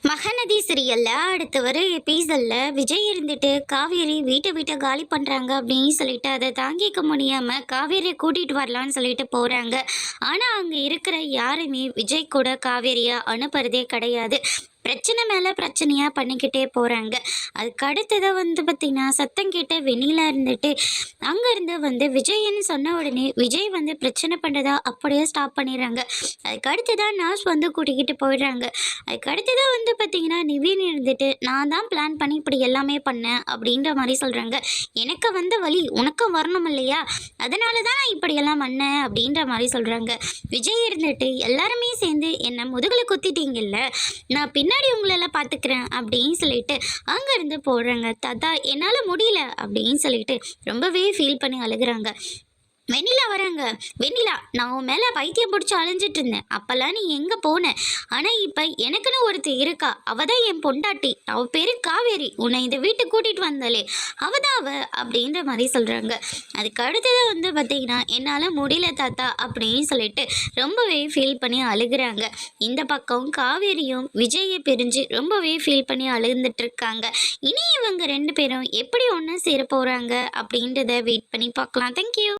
மகநதி சீரியல்ல அடுத்து வர எபிசோட்ல விஜய் இருந்துட்டு காவேரி வீட்டை காலி பண்றாங்க அப்படின்னு சொல்லிட்டு அதை தாங்கிக்க முடியாம காவேரியை கூட்டிட்டு வரலான்னு சொல்லிட்டு போறாங்க. ஆனா அங்க இருக்கிற யாருமே விஜய் கூட காவேரியா அனுப்புறதே கிடையாது. பிரச்சனை மேலே பிரச்சனையாக பண்ணிக்கிட்டே போகிறாங்க. அதுக்கு அடுத்ததாக பார்த்திங்கன்னா சத்தம் கேட்ட வெண்ணிலா இருந்துட்டு அங்கேருந்து விஜய்ன்னு சொன்ன உடனே விஜய் பிரச்சனை பண்ணுறதா அப்படியே ஸ்டாப் பண்ணிடுறாங்க. அதுக்கு அடுத்ததான் நர்ஸ் கூட்டிக்கிட்டு போயிடுறாங்க. அதுக்கு அடுத்ததாக பார்த்திங்கன்னா நிவின் இருந்துட்டு நான் தான் பிளான் பண்ணி இப்படி எல்லாமே பண்ணேன் அப்படின்ற மாதிரி சொல்கிறாங்க. எனக்கு வழி உனக்கும் வரணும் இல்லையா, அதனால தான் நான் இப்படியெல்லாம் பண்ணேன் அப்படின்ற மாதிரி சொல்கிறாங்க. விஜய் இருந்துட்டு எல்லாருமே சேர்ந்து என்னை முதுகில் குத்திட்டீங்கல்ல, நான் பின்னாடி உங்களெல்லாம் பார்த்துக்கிறேன் அப்படின்னு சொல்லிட்டு அங்கேருந்து போடுறாங்க. தாத்தா என்னால் முடியல அப்படின்னு சொல்லிட்டு ரொம்பவே ஃபீல் பண்ணி அழுகுறாங்க. வெண்ணிலா வராங்க. வெண்ணிலா, நான் உன் மேலே பைத்தியம் பிடிச்சி அழிஞ்சிட்டு இருந்தேன். அப்போல்லாம் நீ எங்கே போன? ஆனால் இப்போ எனக்குன்னு ஒருத்தி இருக்கா, அவள் தான் என் பொண்டாட்டி. அவள் பேர் காவேரி. உன்னை இந்த வீட்டுக்கு கூட்டிகிட்டு வந்தாலே அவள் தான் அப்படின்ற மாதிரி சொல்கிறாங்க. அதுக்கு அடுத்தது பார்த்திங்கன்னா என்னால் முடியல தாத்தா அப்படின்னு சொல்லிட்டு ரொம்பவே ஃபீல் பண்ணி அழுகிறாங்க. இந்த பக்கம் காவேரியும் விஜயை பிரிஞ்சு ரொம்பவே ஃபீல் பண்ணி அழுந்துட்டுருக்காங்க. இனி இவங்க ரெண்டு பேரும் எப்படி ஒன்று சேர போகிறாங்க அப்படின்றத வெயிட் பண்ணி பார்க்கலாம். தேங்க்யூ.